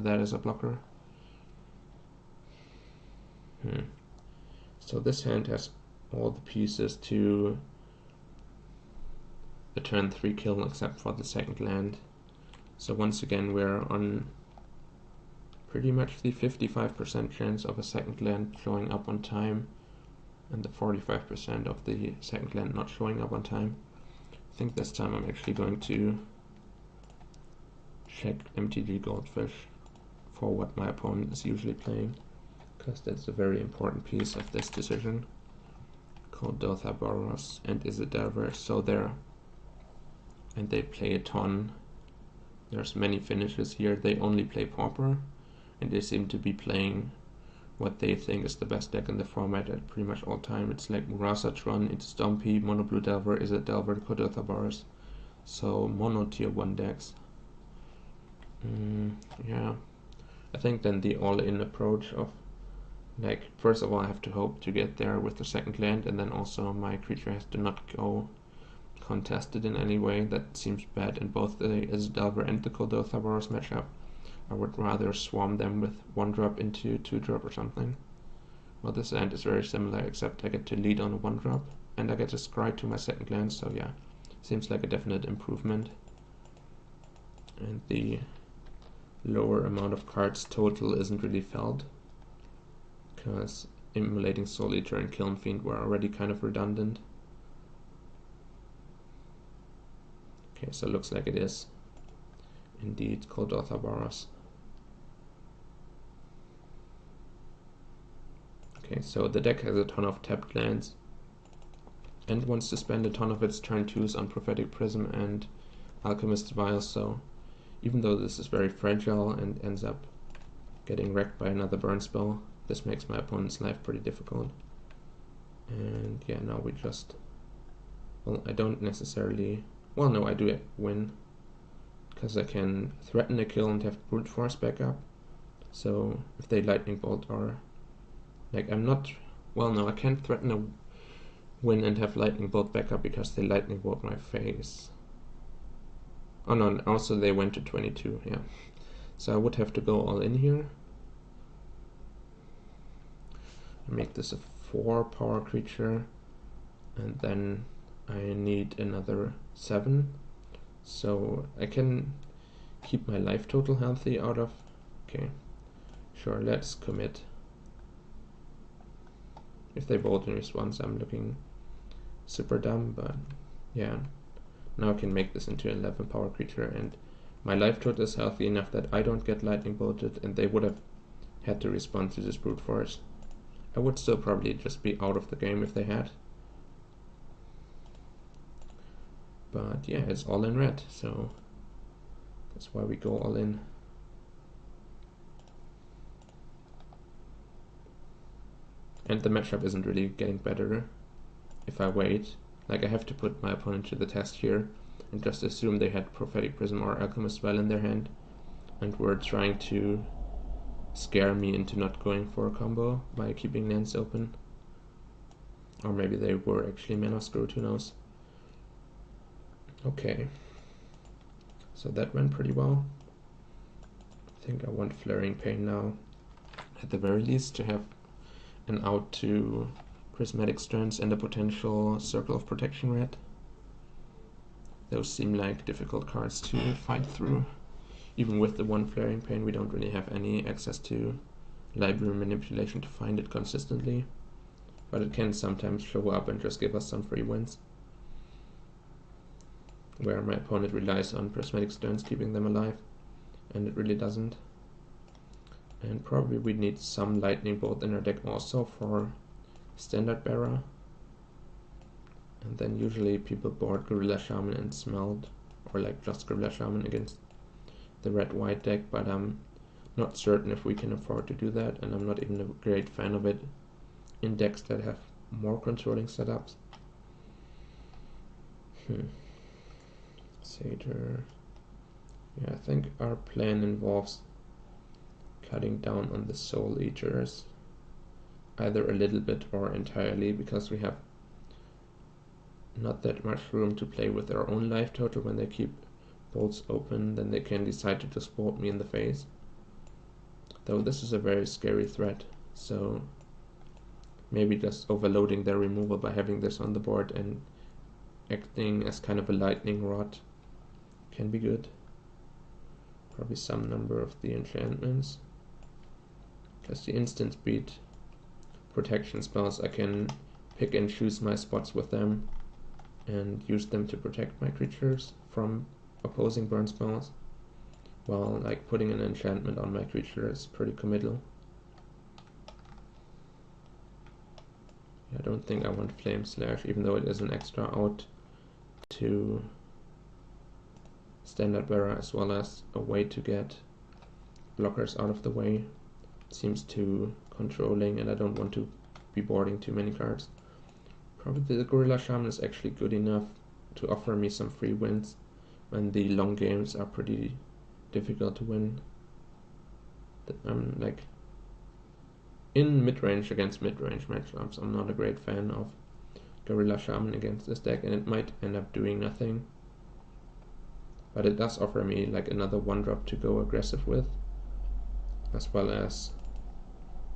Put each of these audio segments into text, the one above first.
that as a blocker. So this hand has all the pieces to a turn 3 kill except for the second land. So once again we're on pretty much the 55% chance of a second land showing up on time and the 45% of the second land not showing up on time. I think this time I'm actually going to check MTG Goldfish for what my opponent is usually playing, because that's a very important piece of this decision. Kodotha Boros and Isidelver, so there, and they play a ton. There's many finishes here. They only play Pauper, and they seem to be playing what they think is the best deck in the format at pretty much all time. It's like Murasatron, it's Stompy, Mono Blue Delver, Isidelver, Kodotha Boros. So mono tier 1 decks. Yeah, I think then the all-in approach of, like, first of all I have to hope to get there with the second land, and then also my creature has to not go contested in any way. That seems bad in both the Isidelver and the Kodotha Boros matchup. I would rather swarm them with 1-drop into 2-drop or something. Well, this hand is very similar, except I get to lead on a 1-drop, and I get to scry to my second land, so yeah, seems like a definite improvement. And the lower amount of cards total isn't really felt, because Immolating Soul Eater and Kiln Fiend were already kind of redundant. Okay, so it looks like it is indeed Kodotha Boros. Okay, so the deck has a ton of tapped lands and wants to spend a ton of its turn 2s on Prophetic Prism and Alchemist's Vial, so even though this is very fragile and ends up getting wrecked by another burn spell, this makes my opponent's life pretty difficult. And yeah, now we just, well, I don't necessarily, well no, I do win, because I can threaten a kill and have Brute Force back up. So if they Lightning Bolt, or like, I'm not, well no, I can't threaten a win and have Lightning Bolt back up because they Lightning Bolt my face. Oh no, also they went to 22, yeah. So I would have to go all in here. Make this a 4 power creature, and then I need another 7. So I can keep my life total healthy out of, okay, sure, let's commit. If they bolt in response, I'm looking super dumb, but yeah. Now I can make this into an 11 power creature, and my life total is healthy enough that I don't get lightning bolted, and they would have had to respond to this brute force. I would still probably just be out of the game if they had. But yeah, it's all in red, so that's why we go all in. And the matchup isn't really getting better if I wait. Like, I have to put my opponent to the test here and just assume they had Prophetic Prism or Alchemist Well in their hand and were trying to scare me into not going for a combo by keeping lands open. Or maybe they were actually mana screwed, who knows. Okay, so that went pretty well. I think I want Flaring Pain now, at the very least, to have an out to Prismatic Strands and a potential Circle of Protection red. Those seem like difficult cards to fight through. Even with the 1 Flaring Pain, we don't really have any access to library manipulation to find it consistently, but it can sometimes show up and just give us some free wins, where my opponent relies on Prismatic Stones keeping them alive, and it really doesn't. And probably we need some Lightning Bolt in our deck also for Standard Bearer. And then usually people board Gorilla Shaman and Smelt, or like just Gorilla Shaman against the red-white deck, but I'm not certain if we can afford to do that, and I'm not even a great fan of it in decks that have more controlling setups. Satyr. Yeah, I think our plan involves cutting down on the Soul Eaters, either a little bit or entirely, because we have not that much room to play with our own life total. When they keep bolts open, then they can decide to just bolt me in the face. Though this is a very scary threat, so maybe just overloading their removal by having this on the board and acting as kind of a lightning rod can be good. Probably some number of the enchantments. Because the instant speed protection spells, I can pick and choose my spots with them and use them to protect my creatures from opposing burn spells. While like putting an enchantment on my creature is pretty committal. I don't think I want Flame Slash, even though it is an extra out to Standard Bearer as well as a way to get blockers out of the way. It seems too controlling and I don't want to be boarding too many cards. Probably the Gorilla Shaman is actually good enough to offer me some free wins when the long games are pretty difficult to win. I'm like in mid-range against mid-range matchups, I'm not a great fan of Gorilla Shaman against this deck, and it might end up doing nothing. But it does offer me like another 1-drop to go aggressive with, as well as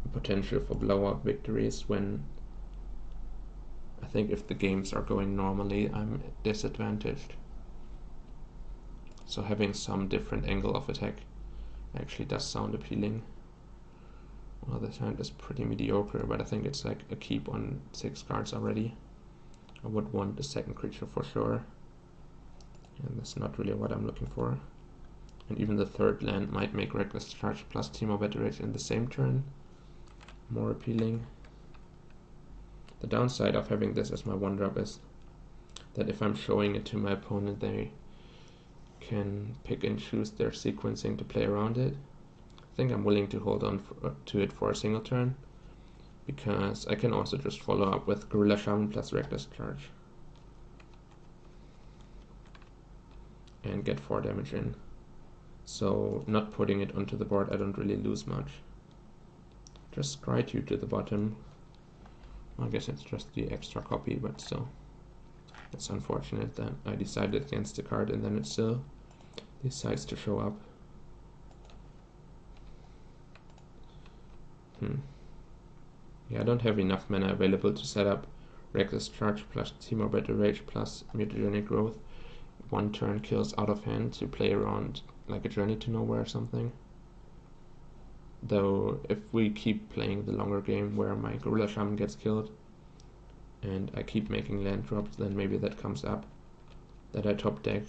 the potential for blowout victories when I think if the games are going normally, I'm disadvantaged. So having some different angle of attack actually does sound appealing. Well, this hand is pretty mediocre, but I think it's like a keep on 6 cards already. I would want a second creature for sure, and that's not really what I'm looking for. And even the third land might make Reckless Charge plus Teemo Battle Rage in the same turn more appealing. The downside of having this as my 1-drop is that if I'm showing it to my opponent, they can pick and choose their sequencing to play around it. I think I'm willing to hold on to it for a single turn, because I can also just follow up with Gorilla Shaman plus Reckless Charge and get 4 damage in. So not putting it onto the board, I don't really lose much. Just Scry 2 to the bottom. I guess it's just the extra copy, but still. It's unfortunate that I decided against the card and then it still decides to show up. Yeah, I don't have enough mana available to set up Reckless Charge plus Teemo Battle Rage plus Mutagenic Growth. 1 turn kills out of hand to play around like a Journey to Nowhere or something. Though if we keep playing the longer game where my Gorilla Shaman gets killed and I keep making land drops, then maybe that comes up. That I top deck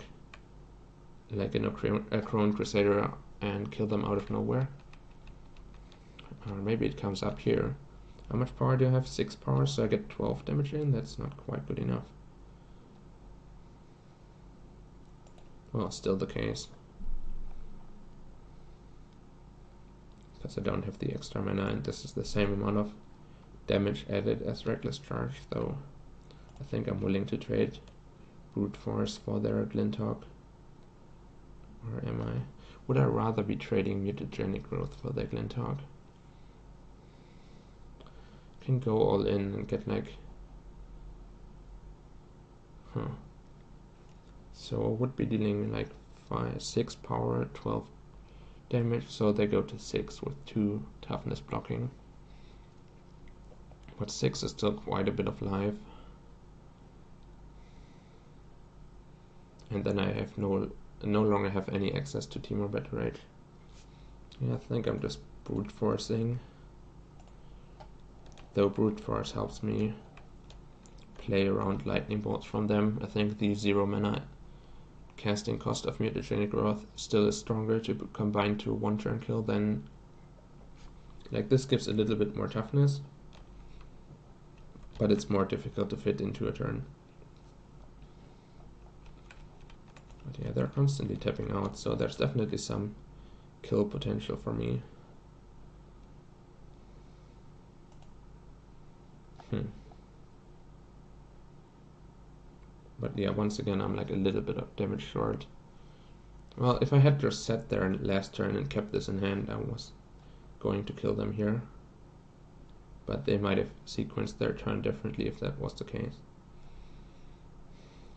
like a Crone Crusader and kill them out of nowhere. Or maybe it comes up here. How much power do I have? 6 power, so I get 12 damage in? That's not quite good enough. Well, still the case. Because I don't have the extra mana, and this is the same amount of damage added as Reckless Charge, though I think I'm willing to trade Brute Force for their Glinthawk. Or am I? Would I rather be trading Mutagenic Growth for their Glinthawk? Can go all in and get like... So I would be dealing like 6 power, 12 damage, so they go to 6 with 2 toughness blocking. But 6 is still quite a bit of life. And then I have no longer have any access to Teemo Battle Rage. Yeah, I think I'm just brute forcing. Though brute force helps me play around lightning bolts from them. I think the 0 mana casting cost of Mutagenic Growth still is stronger to combine to 1 turn kill than... Like, this gives a little bit more toughness, but it's more difficult to fit into a turn. But yeah, they're constantly tapping out, so there's definitely some kill potential for me. But yeah, once again, I'm like a little bit of damage short. Well, if I had just sat there last turn and kept this in hand, I was going to kill them here. But they might have sequenced their turn differently if that was the case.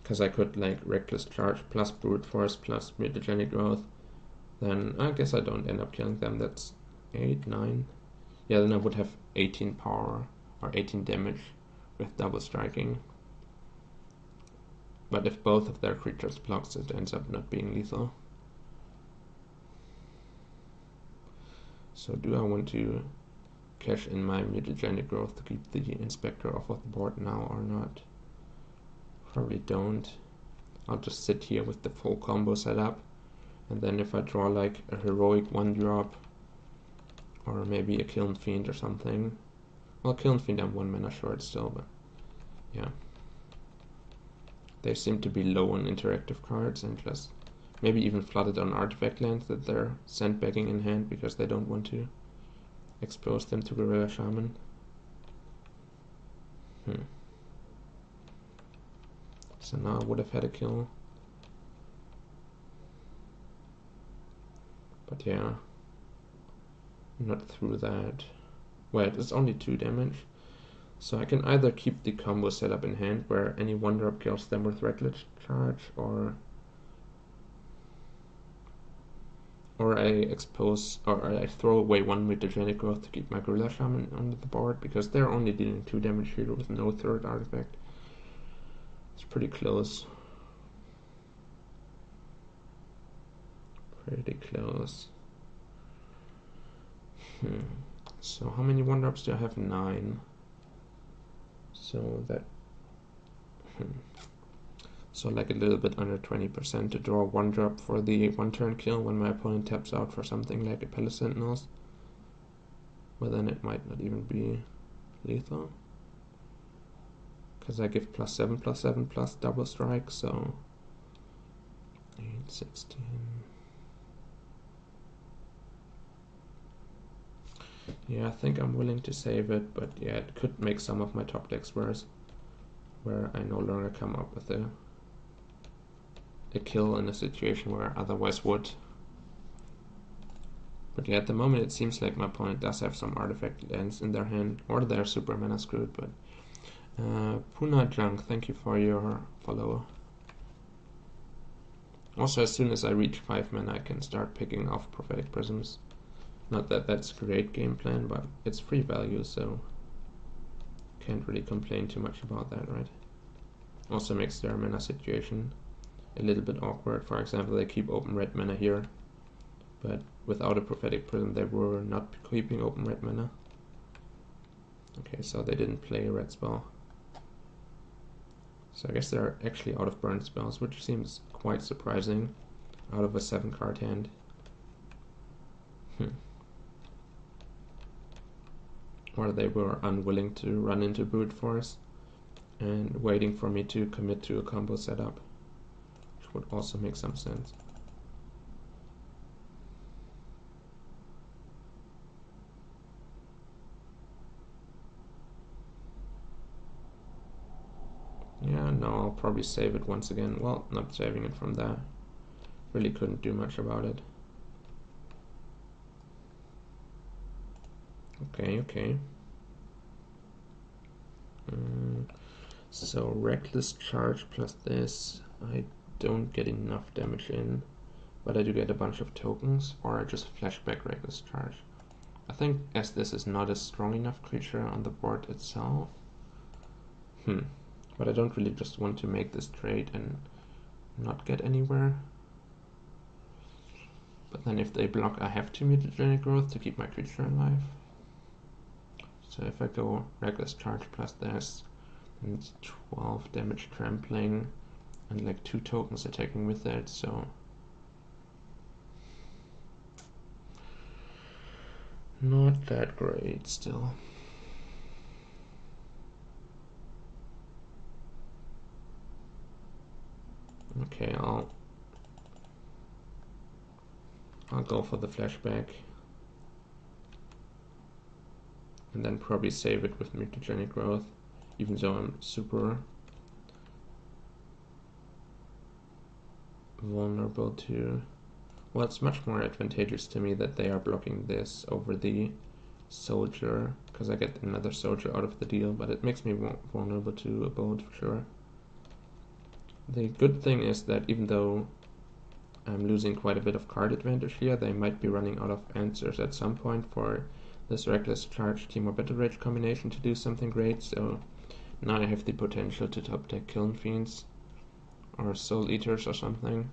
Because I could like Reckless Charge plus Brute Force plus Mutagenic Growth. Then I guess I don't end up killing them. That's 8, 9. Yeah, then I would have 18 power or 18 damage with double striking. But if both of their creatures blocks, it ends up not being lethal. So do I want to cash in my mutagenic growth to keep the inspector off of the board now or not? Probably don't. I'll just sit here with the full combo set up, and then if I draw like a heroic 1-drop or maybe a Kiln Fiend or something. Well, Kiln Fiend I'm 1 mana short still, but yeah. They seem to be low on interactive cards and just maybe even flooded on artifact lands that they're sandbagging in hand because they don't want to expose them to Gorilla Shaman. So now I would have had a kill. But yeah, not through that. Wait, it's only 2 damage. So I can either keep the combo set up in hand where any 1-drop kills them with Reckless Charge, or I throw away 1 mutagenic growth to keep my Gorilla Shaman on the board, because they're only dealing 2 damage here with no 3rd artifact. It's pretty close. Pretty close. So how many 1-drops do I have? 9. So that so like a little bit under 20% to draw 1-drop for the 1-turn kill when my opponent taps out for something like a Palace Sentinels. But then it might not even be lethal, because I give +7/+7 double strike, so 8, 16. Yeah, I think I'm willing to save it, but yeah, it could make some of my top decks worse, where I no longer come up with a kill in a situation where I otherwise would. But yeah, at the moment it seems like my opponent does have some artifact lands in their hand, or they're super mana screwed, but Puna Junk, thank you for your follow. Also, as soon as I reach 5 mana I can start picking off Prophetic Prisms. Not that that's a great game plan, but it's free value, so can't really complain too much about that, right? Also makes their mana situation a little bit awkward. For example, they keep open red mana here, but without a Prophetic Prism they were not keeping open red mana. Okay, so they didn't play a red spell. So I guess they're actually out of burn spells, which seems quite surprising out of a 7-card hand. Or they were unwilling to run into brute force and waiting for me to commit to a combo setup, which would also make some sense. Yeah, no, I'll probably save it once again. Well, not saving it from there. Really couldn't do much about it. Okay. So Reckless Charge plus this, I don't get enough damage in, but I do get a bunch of tokens, or I just flashback Reckless Charge. I think as this is not a strong enough creature on the board itself, but I don't really just want to make this trade and not get anywhere. But then if they block, I have to mutagenic growth to keep my creature alive. So if I go Reckless Charge plus this, then it's 12 damage trampling and like 2 tokens attacking with that, so not that great still. Okay, I'll go for the flashback and then probably save it with mutagenic growth, even though I'm super vulnerable to... Well, it's much more advantageous to me that they are blocking this over the soldier, because I get another soldier out of the deal, but it makes me vulnerable to a bolt for sure. The good thing is that even though I'm losing quite a bit of card advantage here. They might be running out of answers at some point for this Reckless Charge Team Better Rage combination to do something great, so now I have the potential to top deck Kiln Fiends or Soul Eaters or something.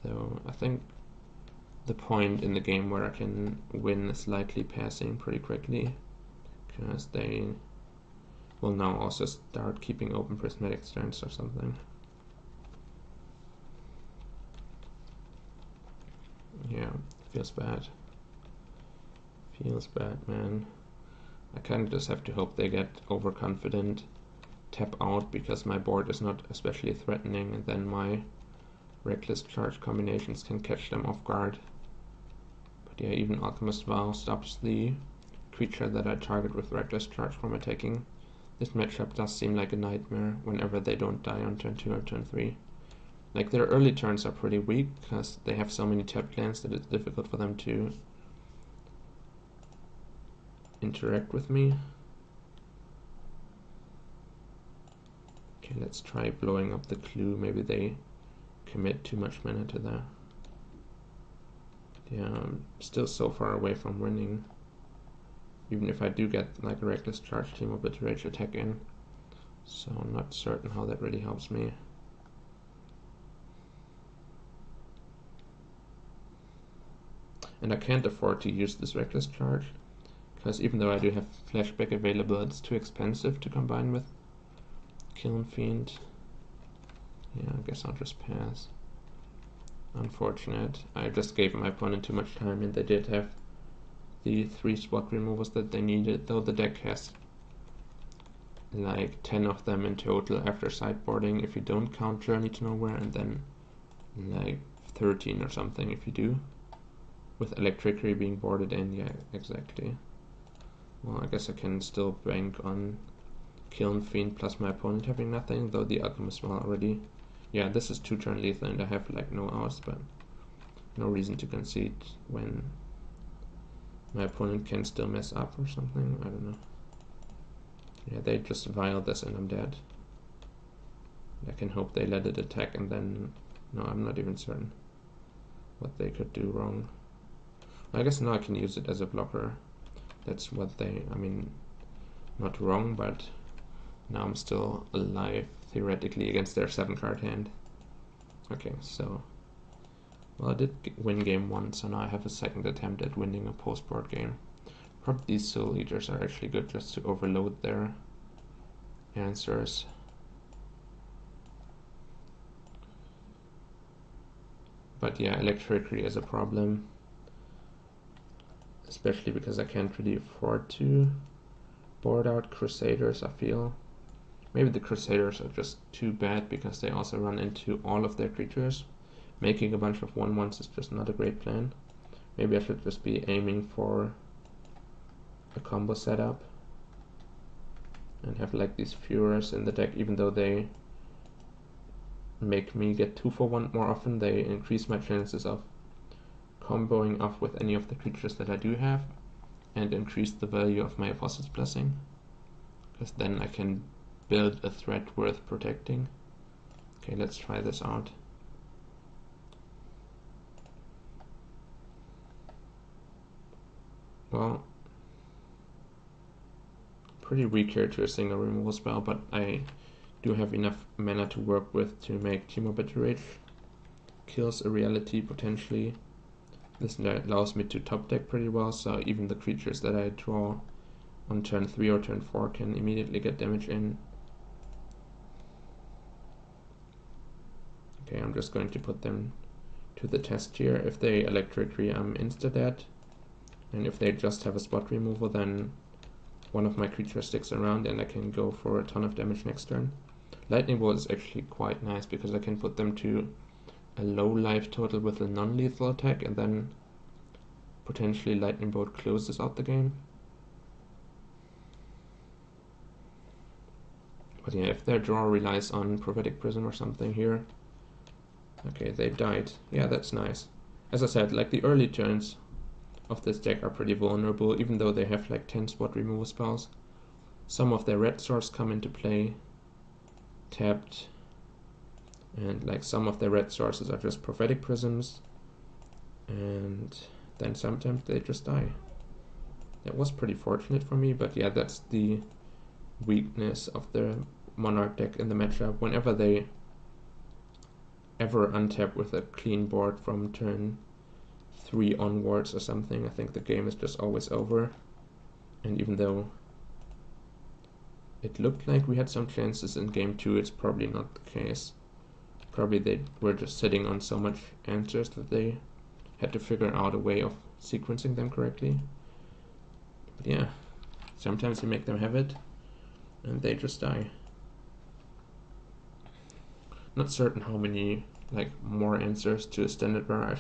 So I think the point in the game where I can win is likely passing pretty quickly, because they will now also start keeping open Prismatic Strands or something. Yeah, feels bad. Feels bad, man. I kind of just have to hope they get overconfident, tap out because my board is not especially threatening, and then my Reckless Charge combinations can catch them off guard. But yeah, even Alchemist Vow stops the creature that I target with Reckless Charge from attacking. This matchup does seem like a nightmare whenever they don't die on turn 2 or turn 3. Like, their early turns are pretty weak because they have so many tapped lands that it's difficult for them to interact with me. Okay, let's try blowing up the clue. Maybe they commit too much mana to that. Yeah, I'm still so far away from winning. Even if I do get like a Reckless Charge Team of Bitter Rage attack in. So I'm not certain how that really helps me. And I can't afford to use this Reckless Charge, because even though I do have Flashback available, it's too expensive to combine with Kiln Fiend. Yeah, I guess I'll just pass. Unfortunate. I just gave my opponent too much time, and they did have the 3 spot removals that they needed, though the deck has like 10 of them in total after sideboarding if you don't count Journey to Nowhere, and then like 13 or something if you do, with Electricity being boarded in. Yeah, exactly. Well, I guess I can still bank on Kiln Fiend plus my opponent having nothing, though the Alchemist will already. Yeah, this is 2 turn lethal and I have like no outs, but no reason to concede when my opponent can still mess up or something. I don't know. Yeah, they just vial this and I'm dead. I can hope they let it attack, and then no, I'm not even certain what they could do wrong. I guess now I can use it as a blocker. That's what they, I mean, not wrong, but now I'm still alive theoretically against their 7-card hand. Okay, so, well, I did win game 1, so now I have a second attempt at winning a post-board game. Probably these Soul Eaters are actually good just to overload their answers. But yeah, Electricity is a problem, especially because I can't really afford to board out Crusaders, I feel. Maybe the Crusaders are just too bad because they also run into all of their creatures. Making a bunch of 1/1s is just not a great plan. Maybe I should just be aiming for a combo setup and have like these Furors in the deck, even though they make me get 2 for 1 more often. They increase my chances of comboing off with any of the creatures that I do have, and increase the value of my Apostle's Blessing, because then I can build a threat worth protecting. Okay, let's try this out. Well, pretty weak here to a single removal spell, but I do have enough mana to work with to make Timo Bitter Rage kills a reality potentially. This allows me to top deck pretty well, so even the creatures that I draw on turn 3 or turn 4 can immediately get damage in. Okay, I'm just going to put them to the test here. If they Electricity, I'm insta-dead, and if they just have a spot removal, then one of my creatures sticks around and I can go for a ton of damage next turn. Lightning Bolt is actually quite nice because I can put them to a low life total with a non-lethal attack, and then potentially Lightning Bolt closes out the game. But yeah, if their draw relies on Prophetic Prism or something here. Okay, they died. Yeah, that's nice. As I said, like the early turns of this deck are pretty vulnerable, even though they have like 10 spot removal spells. Some of their red swords come into play, tapped, and like some of the red sources are just prophetic prisms, and then sometimes they just die. That was pretty fortunate for me, but yeah, that's the weakness of the Monarch deck in the matchup. Whenever they ever untap with a clean board from turn 3 onwards or something, I think the game is just always over. And even though it looked like we had some chances in game 2, it's probably not the case. Probably they were just sitting on so much answers that they had to figure out a way of sequencing them correctly. But yeah, sometimes you make them have it, and they just die. Not certain how many like more answers to a standard barrage